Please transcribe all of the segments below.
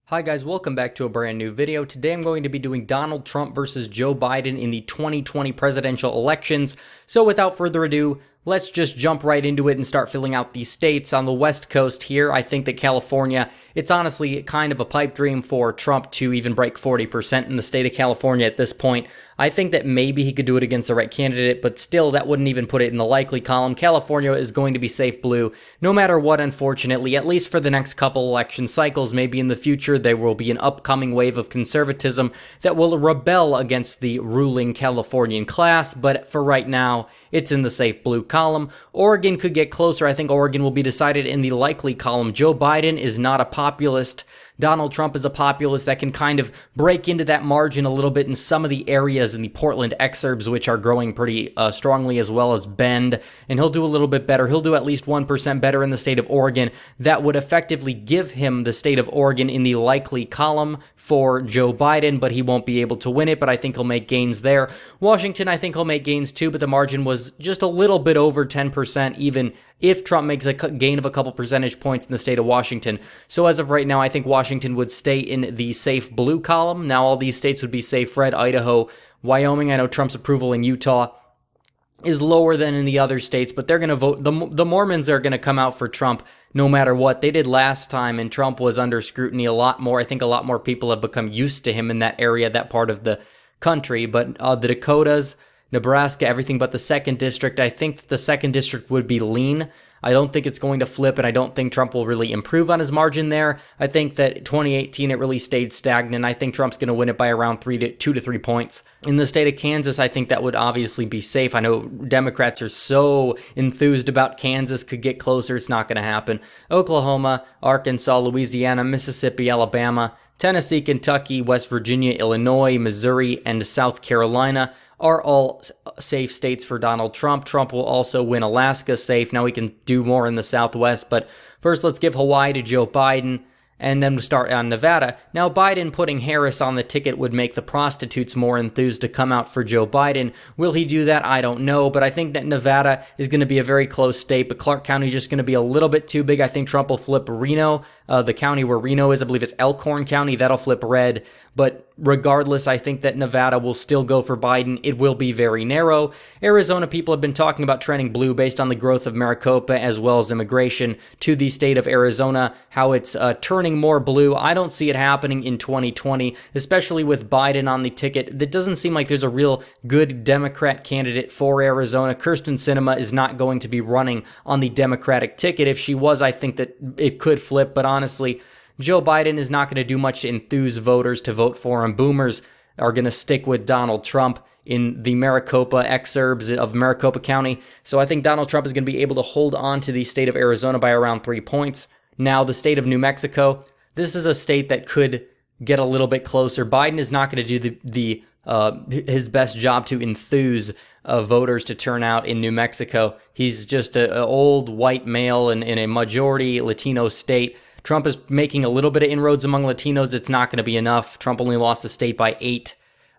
Hi guys, welcome back to a brand new video. Today I'm going to be doing Donald Trump versus Joe Biden in the 2020 presidential elections. So without further ado, let's just jump right into it and start filling out these states. On the West Coast here, I think that California, it's honestly kind of a pipe dream for Trump to even break 40% in the state of California at this point. I think that maybe he could do it against the right candidate, but still that wouldn't even put it in the likely column. California is going to be safe blue no matter what, unfortunately, at least for the next couple election cycles. Maybe in the future there will be an upcoming wave of conservatism that will rebel against the ruling Californian class, but for right now, it's in the safe blue column. Oregon could get closer. I think Oregon will be decided in the likely column. Joe Biden is not a populist. Donald Trump is a populist that can kind of break into that margin a little bit in some of the areas in the Portland exurbs, which are growing pretty strongly, as well as Bend, and he'll do a little bit better. He'll do at least 1% better in the state of Oregon. That would effectively give him the state of Oregon in the likely column for Joe Biden, but he won't be able to win it, but I think he'll make gains there. Washington, I think he'll make gains too, but the margin was just a little bit over 10%, even if Trump makes a gain of a couple percentage points in the state of Washington. So as of right now, I think Washington would stay in the safe blue column. Now all these states would be safe red. Idaho, Wyoming, I know Trump's approval in Utah is lower than in the other states, but they're going to vote. The Mormons are going to come out for Trump no matter what. They did last time, and Trump was under scrutiny a lot more. I think a lot more people have become used to him in that area, that part of the country. But the Dakotas, Nebraska, everything but the 2nd district. I think the 2nd district would be lean. I don't think it's going to flip, and I don't think Trump will really improve on his margin there. I think that 2018, it really stayed stagnant. I think Trump's going to win it by around 2 to 3 points. In the state of Kansas, I think that would obviously be safe. I know Democrats are so enthused about Kansas could get closer. It's not going to happen. Oklahoma, Arkansas, Louisiana, Mississippi, Alabama, Tennessee, Kentucky, West Virginia, Illinois, Missouri, and South Carolina are all safe states for Donald Trump. Trump will also win Alaska safe. Now we can do more in the Southwest, but first let's give Hawaii to Joe Biden, and then we'll start on Nevada. Now, Biden putting Harris on the ticket would make the prostitutes more enthused to come out for Joe Biden. Will he do that? I don't know, but I think that Nevada is going to be a very close state, but Clark County is just going to be a little bit too big. I think Trump will flip Reno, the county where Reno is. I believe it's Elkhorn County. That'll flip red, but regardless, I think that Nevada will still go for Biden. It will be very narrow. Arizona, people have been talking about trending blue based on the growth of Maricopa as well as immigration to the state of Arizona, how it's turning more blue. I don't see it happening in 2020, especially with Biden on the ticket. It doesn't seem like there's a real good Democrat candidate for Arizona. Kyrsten Sinema is not going to be running on the Democratic ticket. If she was, I think that it could flip, but honestly, Joe Biden is not going to do much to enthuse voters to vote for him. Boomers are going to stick with Donald Trump in the Maricopa exurbs of Maricopa County. So I think Donald Trump is going to be able to hold on to the state of Arizona by around 3 points. Now, the state of New Mexico, this is a state that could get a little bit closer. Biden is not going to do his best job to enthuse voters to turn out in New Mexico. He's just an old white male in a majority Latino state. Trump is making a little bit of inroads among Latinos. It's not going to be enough. Trump only lost the state by 8,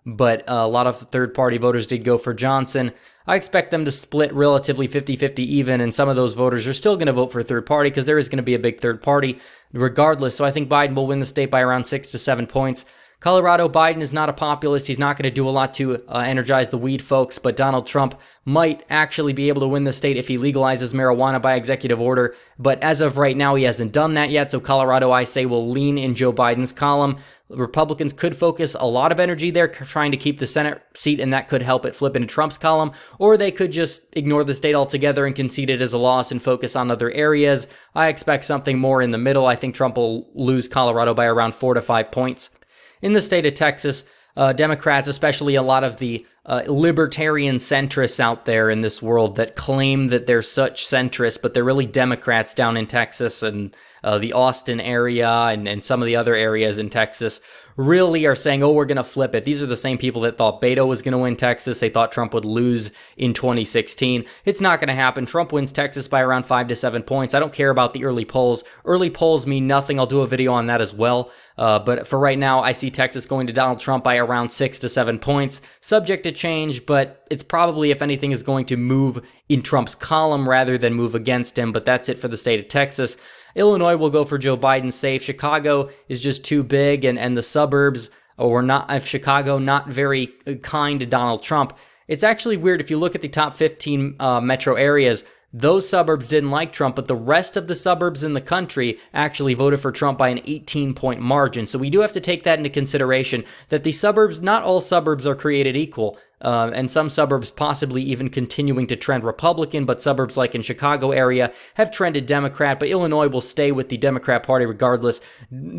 but a lot of third-party voters did go for Johnson. I expect them to split relatively 50-50 even, and some of those voters are still going to vote for third party because there is going to be a big third party regardless. So I think Biden will win the state by around 6 to 7 points. Colorado, Biden is not a populist. He's not going to do a lot to energize the weed folks, but Donald Trump might actually be able to win the state if he legalizes marijuana by executive order. But as of right now, he hasn't done that yet. So Colorado, I say, will lean in Joe Biden's column. Republicans could focus a lot of energy there trying to keep the Senate seat, and that could help it flip into Trump's column. Or they could just ignore the state altogether and concede it as a loss and focus on other areas. I expect something more in the middle. I think Trump will lose Colorado by around 4 to 5 points. In the state of Texas, Democrats, especially a lot of the libertarian centrists out there in this world that claim that they're such centrists, but they're really Democrats down in Texas and the Austin area and some of the other areas in Texas, really are saying, oh, we're going to flip it. These are the same people that thought Beto was going to win Texas. They thought Trump would lose in 2016. It's not going to happen. Trump wins Texas by around 5 to 7 points. I don't care about the early polls. Early polls mean nothing. I'll do a video on that as well. But for right now, I see Texas going to Donald Trump by around 6 to 7 points. Subject to change, but it's probably, if anything, is going to move in Trump's column rather than move against him. But that's it for the state of Texas. Illinois will go for Joe Biden safe. Chicago is just too big, and the suburbs, or not, if Chicago, not very kind to Donald Trump. It's actually weird if you look at the top 15 metro areas. Those suburbs didn't like Trump, but the rest of the suburbs in the country actually voted for Trump by an 18-point margin. So we do have to take that into consideration, that the suburbs, not all suburbs are created equal, and some suburbs possibly even continuing to trend Republican, but suburbs like in Chicago area have trended Democrat, but Illinois will stay with the Democrat Party regardless.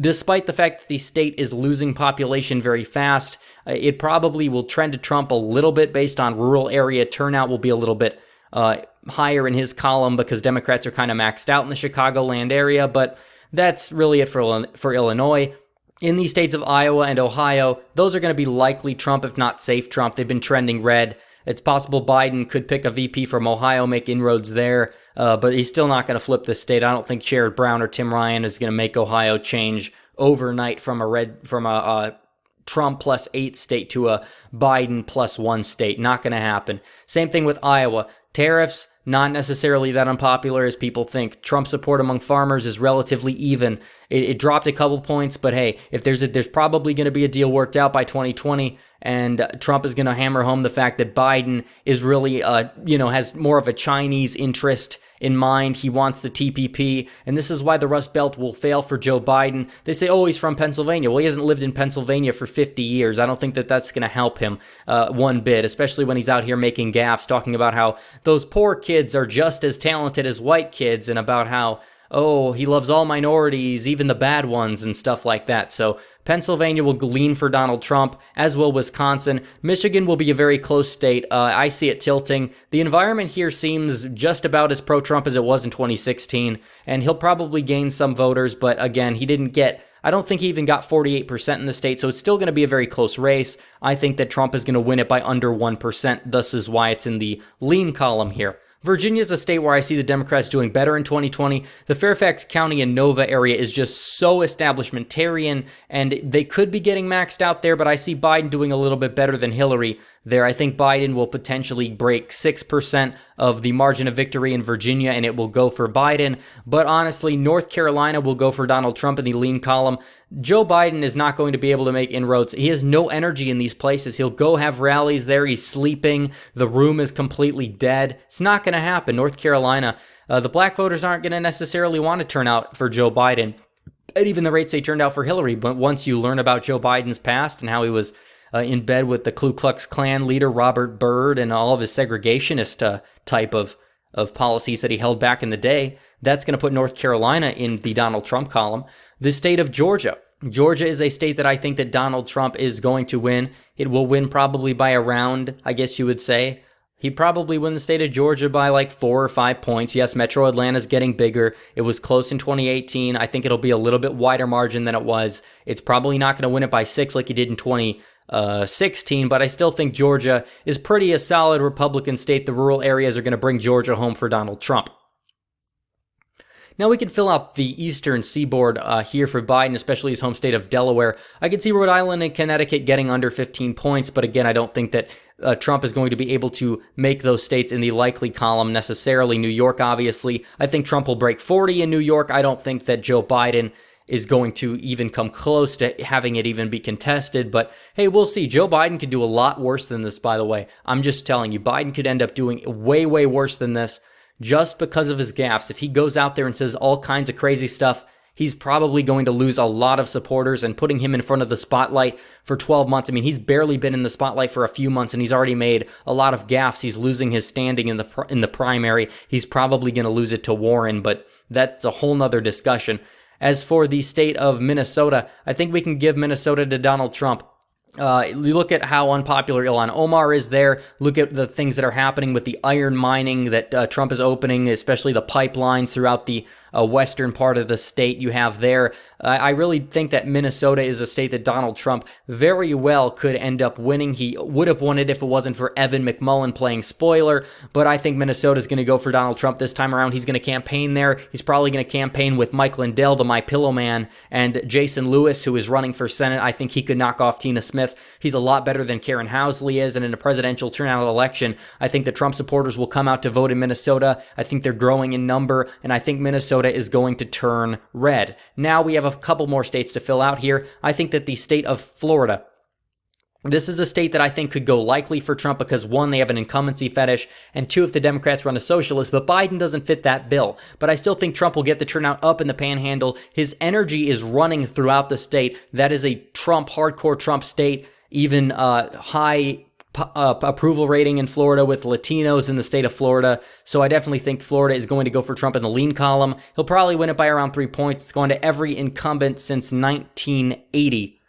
Despite the fact that the state is losing population very fast, it probably will trend to Trump a little bit based on rural area turnout will be a little bit higher in his column because Democrats are kind of maxed out in the Chicagoland area, but that's really it for Illinois. In the states of Iowa and Ohio, those are going to be likely Trump, if not safe Trump. They've been trending red. It's possible Biden could pick a VP from Ohio, make inroads there, but he's still not going to flip the state. I don't think Sherrod Brown or Tim Ryan is going to make Ohio change overnight from a Trump +8 state to a Biden +1 state. Not going to happen. Same thing with Iowa. Tariffs, not necessarily that unpopular as people think. Trump support among farmers is relatively even. It dropped a couple points, but hey, if there's probably going to be a deal worked out by 2020, and Trump is going to hammer home the fact that Biden is really, has more of a Chinese interest in mind. He wants the TPP, and this is why the Rust Belt will fail for Joe Biden. They say, oh, he's from Pennsylvania. Well, he hasn't lived in Pennsylvania for 50 years. I don't think that that's going to help him one bit, especially when he's out here making gaffes, talking about how those poor kids are just as talented as white kids, and about how, oh, he loves all minorities, even the bad ones, and stuff like that. So Pennsylvania will lean for Donald Trump, as will Wisconsin. Michigan will be a very close state. I see it tilting. The environment here seems just about as pro-Trump as it was in 2016, and he'll probably gain some voters, but again, I don't think he even got 48% in the state, so it's still going to be a very close race. I think that Trump is going to win it by under 1%. Thus is why it's in the lean column here. Virginia is a state where I see the Democrats doing better in 2020. The Fairfax County and Nova area is just so establishmentarian, and they could be getting maxed out there, but I see Biden doing a little bit better than Hillary there. I think Biden will potentially break 6% of the margin of victory in Virginia, and it will go for Biden. But honestly, North Carolina will go for Donald Trump in the lean column. Joe Biden is not going to be able to make inroads. He has no energy in these places. He'll go have rallies there. He's sleeping. The room is completely dead. It's not going to happen. North Carolina, the black voters aren't going to necessarily want to turn out for Joe Biden at even the rates they turned out for Hillary. But once you learn about Joe Biden's past and how he was in bed with the Ku Klux Klan leader Robert Byrd and all of his segregationist type of policies that he held back in the day, that's going to put North Carolina in the Donald Trump column. The state of Georgia. Georgia is a state that I think that Donald Trump is going to win. It will win probably by around, I guess you would say. He'd probably win the state of Georgia by like 4 or 5 points. Yes, Metro Atlanta's getting bigger. It was close in 2018. I think it'll be a little bit wider margin than it was. It's probably not going to win it by 6 like he did in 2016, but I still think Georgia is pretty a solid Republican state. The rural areas are going to bring Georgia home for Donald Trump. Now we can fill out the eastern seaboard here for Biden, especially his home state of Delaware. I could see Rhode Island and Connecticut getting under 15 points, but again, I don't think that Trump is going to be able to make those states in the likely column necessarily. New York, obviously. I think Trump will break 40 in New York. I don't think that Joe Biden is going to even come close to having it even be contested. But hey, we'll see. Joe Biden could do a lot worse than this, by the way. I'm just telling you, Biden could end up doing way, way worse than this just because of his gaffes. If he goes out there and says all kinds of crazy stuff, he's probably going to lose a lot of supporters, and putting him in front of the spotlight for 12 months. I mean, he's barely been in the spotlight for a few months, and he's already made a lot of gaffes. He's losing his standing in the primary. He's probably going to lose it to Warren, but that's a whole nother discussion. As for the state of Minnesota, I think we can give Minnesota to Donald Trump. You look at how unpopular Ilhan Omar is there. Look at the things that are happening with the iron mining that Trump is opening, especially the pipelines throughout the western part of the state you have there. I really think that Minnesota is a state that Donald Trump very well could end up winning. He would have won it if it wasn't for Evan McMullin playing spoiler, but I think Minnesota is going to go for Donald Trump this time around. He's going to campaign there. He's probably going to campaign with Mike Lindell, the My Pillow Man, and Jason Lewis, who is running for Senate. I think he could knock off Tina Smith. He's a lot better than Karen Housley is, and in a presidential turnout election, I think the Trump supporters will come out to vote in Minnesota. I think they're growing in number, and I think Minnesota Minnesota is going to turn red. Now we have a couple more states to fill out here. I think that the state of Florida, this is a state that I think could go likely for Trump because, one, they have an incumbency fetish, and two, if the Democrats run a socialist, but Biden doesn't fit that bill. But I still think Trump will get the turnout up in the Panhandle. His energy is running throughout the state. That is a Trump, hardcore Trump state, even high approval rating in Florida with Latinos in the state of Florida. So I definitely think Florida is going to go for Trump in the lean column. He'll probably win it by around 3 points. It's going to every incumbent since 1980.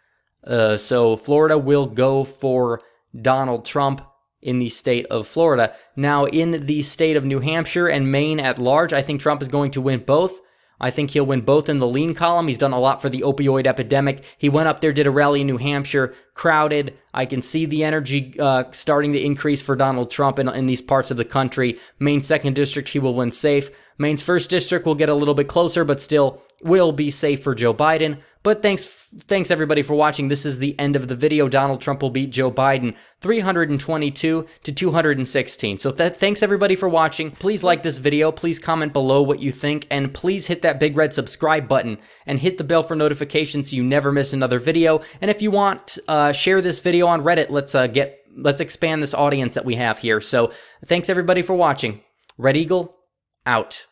So Florida will go for Donald Trump in the state of Florida. Now, in the state of New Hampshire and Maine at large, I think Trump is going to win both. I think he'll win both in the lean column. He's done a lot for the opioid epidemic. He went up there, did a rally in New Hampshire, crowded. I can see the energy starting to increase for Donald Trump in these parts of the country. Maine's 2nd district, he will win safe. Maine's 1st district will get a little bit closer, but still will be safe for Joe Biden. But thanks everybody for watching. This is the end of the video. Donald Trump will beat Joe Biden 322 to 216. So thanks everybody for watching. Please like this video. Please comment below what you think. And please hit that big red subscribe button and hit the bell for notifications so you never miss another video. And if you want, share this video on Reddit. Let's expand this audience that we have here. So thanks everybody for watching. Red Eagle, out.